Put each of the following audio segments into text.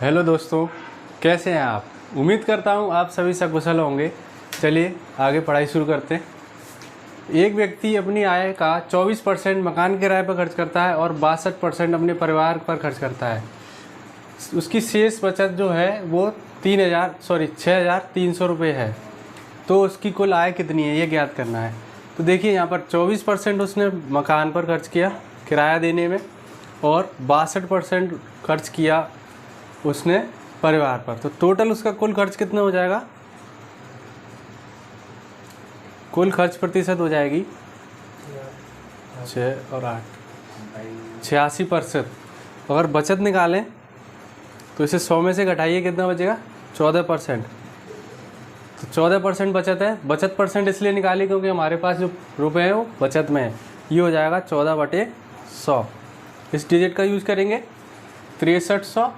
Hello दोस्तों, कैसे हैं आप। उम्मीद करता हूं आप सभी सकुशल होंगे। चलिए आगे पढ़ाई शुरू करते हैं। एक व्यक्ति अपनी आय का 24% मकान किराए पर खर्च करता है और 62% अपने परिवार पर खर्च करता है। उसकी शेष बचत जो है वो 6,300 रुपये है। तो उसकी कुल आय कितनी है ये ज्ञात करना है। तो देखिए यहाँ पर 24% उसने मकान पर खर्च किया किराया देने में और 62% खर्च किया उसने परिवार पर। तो टोटल उसका कुल खर्च कितना हो जाएगा। कुल खर्च प्रतिशत हो जाएगी 6 और 8 86%। अगर बचत निकालें तो इसे 100 में से घटाइए, कितना बचेगा 14%। तो 14% बचत है। बचत परसेंट इसलिए निकाली क्योंकि हमारे पास जो रुपए हैं वो बचत में है। ये हो जाएगा 14/100। इस डिजिट का यूज़ करेंगे 6300।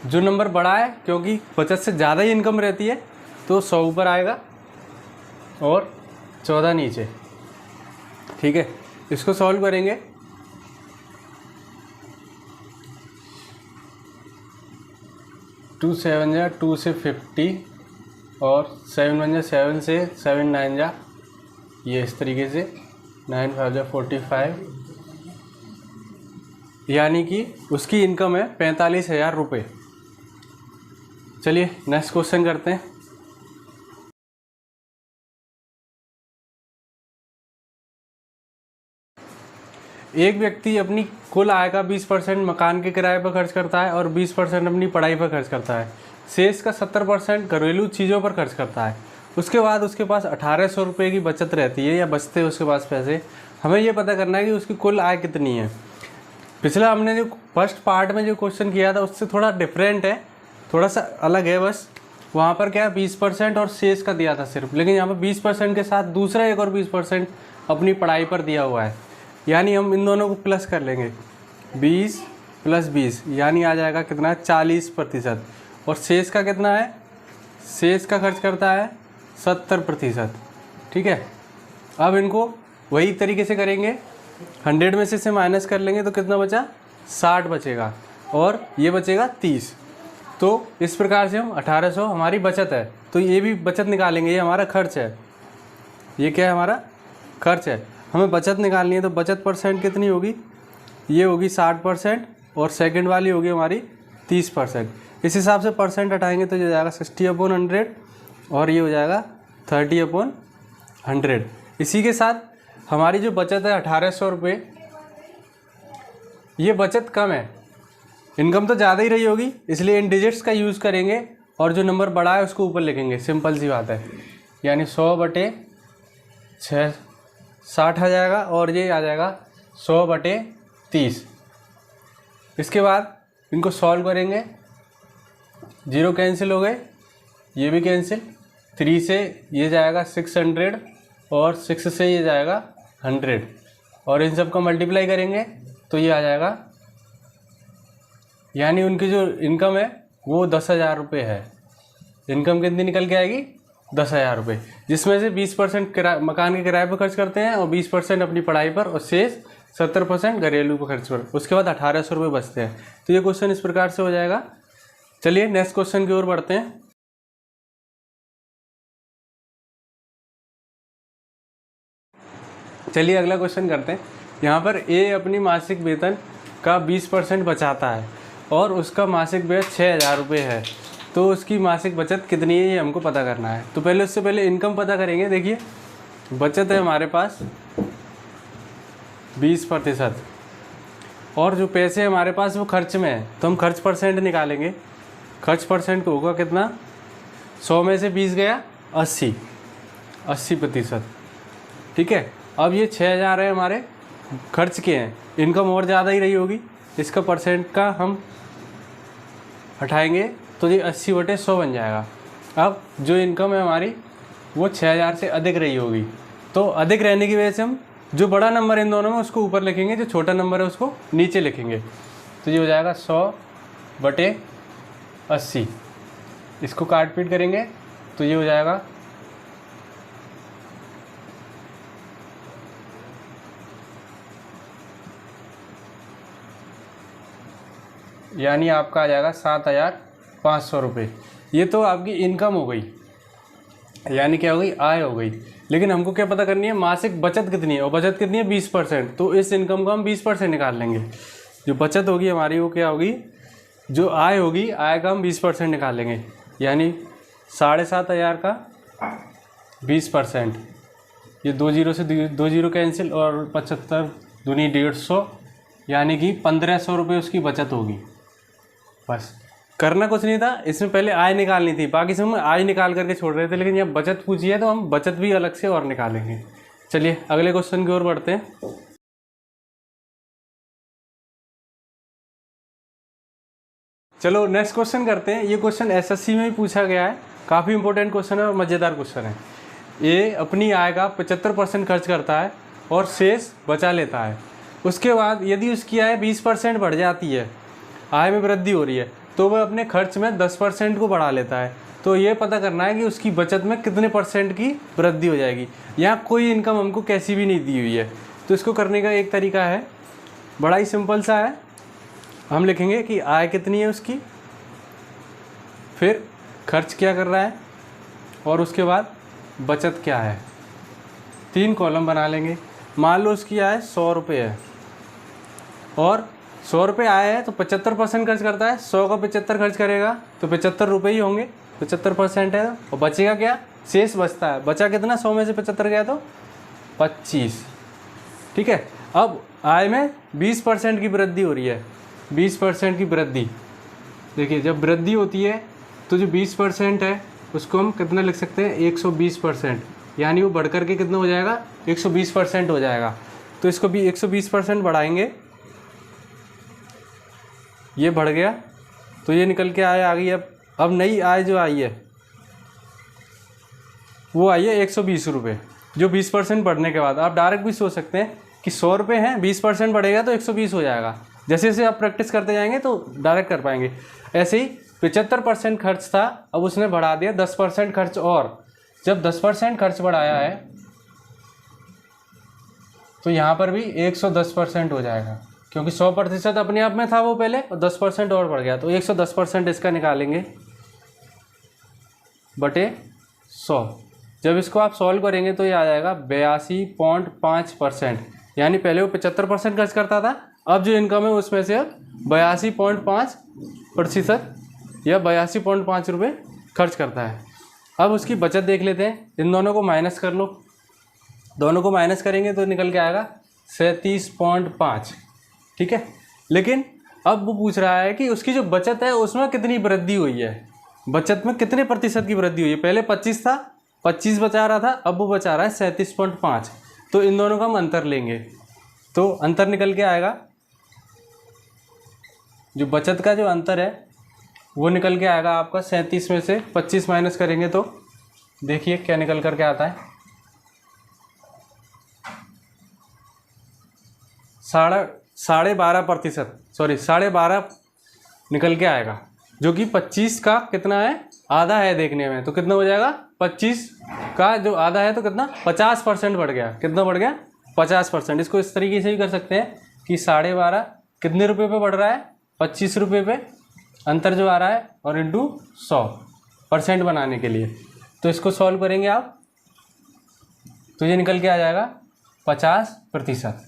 जो नंबर बड़ा है क्योंकि बचत से ज़्यादा ही इनकम रहती है तो 100 ऊपर आएगा और 14 नीचे। ठीक है, इसको सॉल्व करेंगे। टू 7 जा 2 से 50 और 7 1 जा 7 से 7 9 जा ये इस तरीके से 9 5 जा 45, यानी कि उसकी इनकम है 45,000 रुपये। चलिए नेक्स्ट क्वेश्चन करते हैं। एक व्यक्ति अपनी कुल आय का 20% मकान के किराए पर खर्च करता है और 20% अपनी पढ़ाई पर खर्च करता है। शेष का 70% घरेलू चीज़ों पर खर्च करता है। उसके बाद उसके पास 1800 रुपये की बचत रहती है या बचते हैं उसके पास पैसे। हमें ये पता करना है कि उसकी कुल आय कितनी है। पिछला हमने जो फर्स्ट पार्ट में जो क्वेश्चन किया था उससे थोड़ा डिफरेंट है, थोड़ा सा अलग है। बस वहाँ पर क्या 20% और शेष का दिया था सिर्फ, लेकिन यहाँ पर 20% के साथ दूसरा एक और 20% अपनी पढ़ाई पर दिया हुआ है। यानी हम इन दोनों को प्लस कर लेंगे, 20 + 20 यानी आ जाएगा कितना 40%। और शेष का कितना है, शेष का खर्च करता है 70%। ठीक है, अब इनको वही तरीके से करेंगे। 100 में से इसे माइनस कर लेंगे तो कितना बचा 60 बचेगा और ये बचेगा 30। तो इस प्रकार से हम 1800 हमारी बचत है, तो ये भी बचत निकालेंगे। ये हमारा खर्च है, ये क्या है हमारा खर्च है। हमें बचत निकालनी है तो बचत परसेंट कितनी होगी, ये होगी 60% और सेकंड वाली होगी हमारी 30%। इस हिसाब से परसेंट हटाएंगे तो ये जाएगा 60/100 और ये हो जाएगा 30/100। इसी के साथ हमारी जो बचत है 1800 रुपये, ये बचत कम है, इनकम तो ज़्यादा ही रही होगी, इसलिए इन डिजिट्स का यूज़ करेंगे और जो नंबर बड़ा है उसको ऊपर लिखेंगे। सिंपल सी बात है, यानी 100/6 60 आ जाएगा और ये आ जाएगा 100/30। इसके बाद इनको सॉल्व करेंगे, 0 कैंसिल हो गए, ये भी कैंसिल। 3 से ये जाएगा 600 और 6 से ये जाएगा 100 और इन सब का मल्टीप्लाई करेंगे तो ये आ जाएगा, यानी उनकी जो इनकम है वो 10,000 रुपये है। इनकम कितनी निकल के आएगी 10,000 रुपये, जिसमें से 20% मकान के किराए पर खर्च करते हैं और 20% अपनी पढ़ाई पर और शेष 70% घरेलू पर खर्च कर। उसके बाद 1800 रुपये बचते हैं। तो ये क्वेश्चन इस प्रकार से हो जाएगा। चलिए नेक्स्ट क्वेश्चन की ओर बढ़ते हैं। चलिए अगला क्वेश्चन करते हैं। यहाँ पर ए अपनी मासिक वेतन का 20% बचाता है और उसका मासिक व्यय 6,000 रुपये है। तो उसकी मासिक बचत कितनी है ये हमको पता करना है। तो पहले उससे पहले इनकम पता करेंगे। देखिए बचत है हमारे पास 20% और जो पैसे हमारे पास वो खर्च में है, तो हम खर्च परसेंट निकालेंगे। खर्च परसेंट को होगा कितना, 100 में से 20 गया 80%। ठीक है, अब ये 6,000 है हमारे खर्च के हैं, इनकम और ज़्यादा ही रही होगी, इसका परसेंट का हम हटाएंगे तो ये 80/100 बन जाएगा। अब जो इनकम है हमारी वो 6,000 से अधिक रही होगी, तो अधिक रहने की वजह से हम जो बड़ा नंबर इन दोनों में उसको ऊपर लिखेंगे, जो छोटा नंबर है उसको नीचे लिखेंगे। तो ये हो जाएगा 100/80। इसको काट पीट करेंगे तो ये हो जाएगा 1 यानी आपका आ जाएगा 7,500 रुपये। ये तो आपकी इनकम हो गई, यानी क्या हो गई, आय हो गई। लेकिन हमको क्या पता करनी है, मासिक बचत कितनी है, और बचत कितनी है 20%। तो इस इनकम को हम 20% निकाल लेंगे। जो बचत होगी हमारी वो क्या होगी, जो आय होगी, आय का हम 20% निकाल लेंगे, यानी 7,500 का 20%। ये 2 जीरो से 2 जीरो कैंसिल, और 75 दूनी 150, यानी कि 1,500 रुपये उसकी बचत होगी। बस करना कुछ नहीं था, इसमें पहले आय निकालनी थी, बाकी सब हम आय निकाल करके छोड़ रहे थे, लेकिन यहाँ बचत पूछी है तो हम बचत भी अलग से और निकालेंगे। चलिए अगले क्वेश्चन की ओर बढ़ते हैं। चलो नेक्स्ट क्वेश्चन करते हैं। ये क्वेश्चन एसएससी में भी पूछा गया है, काफ़ी इंपॉर्टेंट क्वेश्चन है और मज़ेदार क्वेश्चन है। ये अपनी आय का 75% खर्च करता है और शेष बचा लेता है। उसके बाद यदि उसकी आय 20% बढ़ जाती है, आय में वृद्धि हो रही है, तो वह अपने खर्च में 10% को बढ़ा लेता है। तो ये पता करना है कि उसकी बचत में कितने % की वृद्धि हो जाएगी। यहाँ कोई इनकम हमको कैसी भी नहीं दी हुई है, तो इसको करने का एक तरीका है, बड़ा ही सिंपल सा है। हम लिखेंगे कि आय कितनी है उसकी, फिर खर्च क्या कर रहा है, और उसके बाद बचत क्या है। 3 कॉलम बना लेंगे। मान लो उसकी आय 100 रुपये है, और 100 रुपये आय है तो 75% खर्च करता है। 100 का 75 खर्च करेगा तो 75 रुपये ही होंगे, 75% है। और बचेगा क्या, शेष बचता है। बचा कितना, 100 में से 75 गया तो 25। ठीक है। अब आय में 20% की वृद्धि हो रही है, 20% की वृद्धि। देखिए जब वृद्धि होती है तो जो 20% है उसको हम कितना लिख सकते हैं, 120%, यानी वो बढ़ करके कितना हो जाएगा, 120% हो जाएगा। तो इसको भी 120% बढ़ाएंगे, ये बढ़ गया तो ये निकल के आय आ गई। अब नई आय जो आई है वो आई है 120 रुपये, जो 20% बढ़ने के बाद। आप डायरेक्ट भी सोच सकते हैं कि 100 रुपये हैं, 20% बढ़ेगा तो 120 हो जाएगा। जैसे जैसे आप प्रैक्टिस करते जाएंगे तो डायरेक्ट कर पाएंगे। ऐसे ही 75% खर्च था, अब उसने बढ़ा दिया 10% खर्च, और जब 10% खर्च बढ़ाया है तो यहाँ पर भी 110% हो जाएगा, क्योंकि 100% अपने आप में था वो पहले, और 10% और बढ़ गया, तो 110% इसका निकालेंगे बटे 100। जब इसको आप सॉल्व करेंगे तो ये आ जाएगा 82.5%, यानी पहले वो 75% खर्च करता था, अब जो इनकम है उसमें से अब 82.5% या 82.5 रुपये खर्च करता है। अब उसकी बचत देख लेते हैं, इन दोनों को माइनस कर लो, दोनों को माइनस करेंगे तो निकल के आएगा 37.5। ठीक है। लेकिन अब वो पूछ रहा है कि उसकी जो बचत है उसमें कितनी वृद्धि हुई है, बचत में कितने प्रतिशत की वृद्धि हुई है। पहले 25 था, 25 बचा रहा था, अब वो बचा रहा है 37.5। तो इन दोनों का हम अंतर लेंगे, तो अंतर निकल के आएगा, जो बचत का जो अंतर है वो निकल के आएगा आपका 37 में से 25 माइनस करेंगे तो देखिए क्या निकल करके आता है, 12.5%, सॉरी 12.5 निकल के आएगा, जो कि 25 का कितना है, आधा है देखने में। तो कितना हो जाएगा, 25 का जो आधा है तो कितना, 50% बढ़ गया। कितना बढ़ गया, 50%। इसको इस तरीके से भी कर सकते हैं कि 12.5 कितने रुपये पे बढ़ रहा है, 25 रुपये पे, अंतर जो आ रहा है, और इंटू 100% बनाने के लिए। तो इसको सॉल्व करेंगे आप तो ये निकल के आ जाएगा 50%।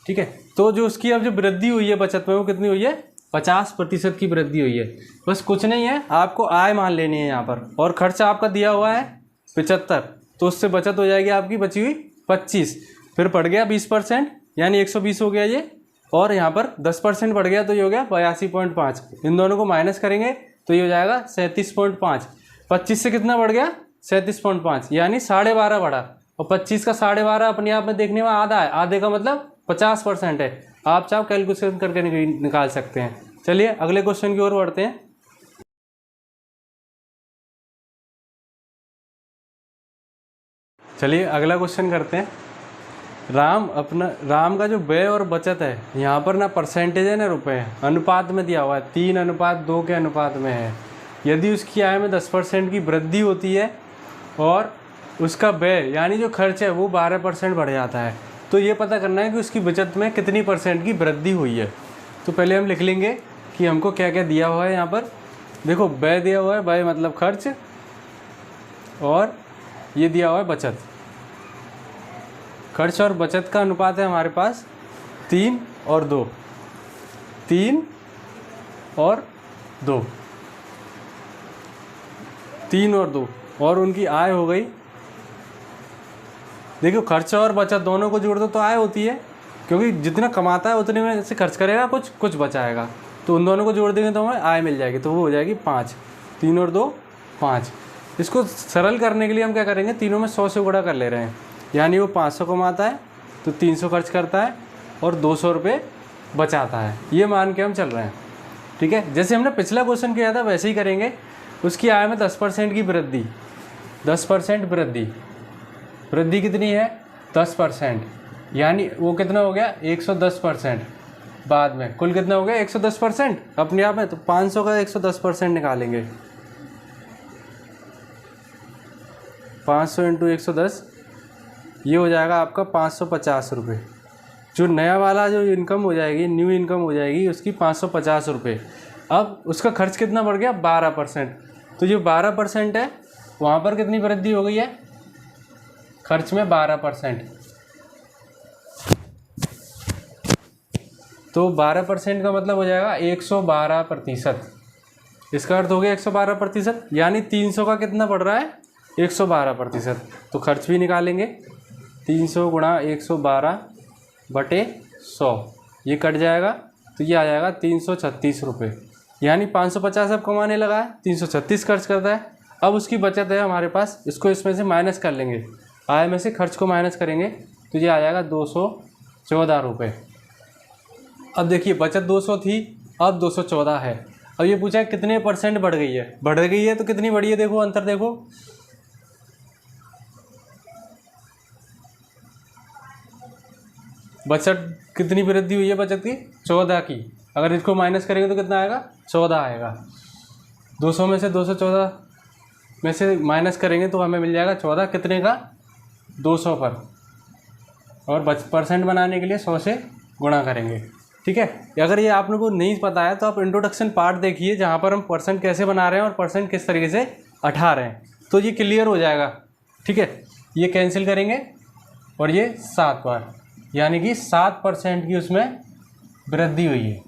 ठीक है। तो जो उसकी अब जो वृद्धि हुई है बचत में वो कितनी हुई है, 50% की वृद्धि हुई है। बस कुछ नहीं है, आपको आय मान लेनी है यहाँ पर, और खर्चा आपका दिया हुआ है 75, तो उससे बचत हो जाएगी आपकी बची हुई 25, फिर बढ़ गया 20%, यानी 120 हो गया ये, और यहाँ पर 10% बढ़ गया तो ये हो गया 82.5। इन दोनों को माइनस करेंगे तो ये हो जाएगा 37.5। 25 से कितना बढ़ गया, 37.5, यानी 12.5 बढ़ा, और 25 का 12.5 अपने आप में देखने में आधा है, आधे का मतलब 50% है। आप चाहो कैलकुलेशन करके निकाल सकते हैं। चलिए अगले क्वेश्चन की ओर बढ़ते हैं। चलिए अगला क्वेश्चन करते हैं। राम का जो व्यय और बचत है, यहाँ पर ना परसेंटेज है ना रुपए है, अनुपात में दिया हुआ है, 3:2 के अनुपात में है। यदि उसकी आय में 10% की वृद्धि होती है और उसका व्यय यानी जो खर्च है वो 12% बढ़ जाता है, तो ये पता करना है कि उसकी बचत में कितनी % की वृद्धि हुई है। तो पहले हम लिख लेंगे कि हमको क्या क्या दिया हुआ है यहाँ पर। देखो व्यय दिया हुआ है, व्यय मतलब खर्च, और ये दिया हुआ है बचत। खर्च और बचत का अनुपात है हमारे पास 3 और 2, 3 और 2, 3 और 2, और उनकी आय हो गई। देखो खर्च और बचत दोनों को जोड़ दो तो आय होती है, क्योंकि जितना कमाता है उतने में से खर्च करेगा, कुछ बचाएगा, तो उन दोनों को जोड़ देंगे तो हमें आय मिल जाएगी, तो वो हो जाएगी 5। 3 और 2 5। इसको सरल करने के लिए हम क्या करेंगे, तीनों में 100 से गुणा कर ले रहे हैं, यानी वो 500 कमाता है तो 300 खर्च करता है और 200 रुपये बचाता है, ये मान के हम चल रहे हैं। ठीक है, जैसे हमने पिछला क्वेश्चन किया था वैसे ही करेंगे। उसकी आय में 10% की वृद्धि, 10% वृद्धि कितनी है 10%, यानी वो कितना हो गया 110%। बाद में कुल कितना हो गया 110% अपने आप में, तो 500 का 110% निकालेंगे। 500 इंटू 110, ये हो जाएगा आपका 550 रुपये। जो नया वाला जो इनकम हो जाएगी, न्यू इनकम हो जाएगी उसकी 550 रुपये। अब उसका खर्च कितना बढ़ गया 12%, तो जो 12% है वहाँ पर कितनी वृद्धि हो गई है खर्च में 12%, तो 12% का मतलब हो जाएगा 112%। इसका अर्थ हो गया 112%, यानी 300 का कितना बढ़ रहा है 112%। तो खर्च भी निकालेंगे, 300 गुणा 112/100, ये कट जाएगा तो ये आ जाएगा 336 रुपये, यानी 550 अब कमाने लगा है, 336 खर्च करता है। अब उसकी बचत है हमारे पास, इसको इसमें से माइनस कर लेंगे, आय में से खर्च को माइनस करेंगे तो ये आ जाएगा 214 रुपये। अब देखिए बचत 200 थी, अब 214 है। अब ये पूछा है कितने % बढ़ गई है, तो कितनी बढ़ी है, देखो अंतर देखो, बचत कितनी वृद्धि हुई है बचत की 14 की। अगर इसको माइनस करेंगे तो कितना आएगा 14 आएगा। 200 में से 214 में से माइनस करेंगे तो हमें मिल जाएगा 14, कितने का 200 पर, और % बनाने के लिए 100 से गुणा करेंगे। ठीक है, अगर ये आप लोगों को नहीं पता है तो आप इंट्रोडक्शन पार्ट देखिए, जहाँ पर हम % कैसे बना रहे हैं और % किस तरीके से हटा रहे हैं, तो ये क्लियर हो जाएगा। ठीक है, ये कैंसिल करेंगे और ये 7 बार, यानी कि 7% की उसमें वृद्धि हुई है,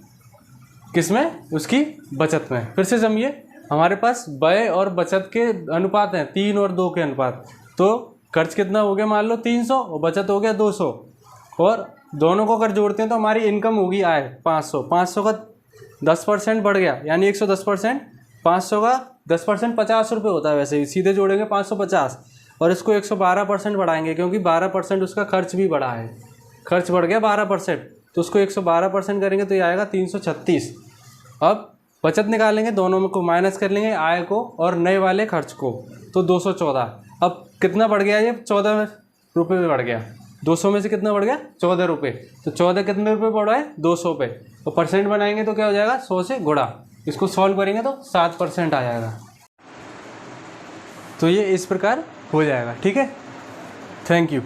किसमें उसकी बचत में। फिर से समझिए, हमारे पास व्यय और बचत के अनुपात हैं 3 और 2 के अनुपात, तो खर्च कितना हो गया मान लो 300 और बचत हो गया 200, और दोनों को अगर जोड़ते हैं तो हमारी इनकम होगी आय 500। 500 का 10% बढ़ गया, यानी 110%। 500 का 10% 50 रुपये होता है, वैसे ही सीधे जोड़ेंगे 550, और इसको 112% बढ़ाएंगे, क्योंकि 12% उसका खर्च भी बढ़ा है, खर्च बढ़ गया 12%, तो उसको 112% करेंगे तो ये आएगा 336। अब बचत निकालेंगे, दोनों में को माइनस कर लेंगे, आय को और नए वाले खर्च को, तो 214। अब कितना बढ़ गया ये 14 रुपये बढ़ गया, 200 में से कितना बढ़ गया 14 रुपये, तो 14 कितने रुपये बढ़ा है 200 पे, तो % बनाएंगे तो क्या हो जाएगा 100 से गुणा, इसको सॉल्व करेंगे तो 7% आ जाएगा। तो ये इस प्रकार हो जाएगा। ठीक है, थैंक यू।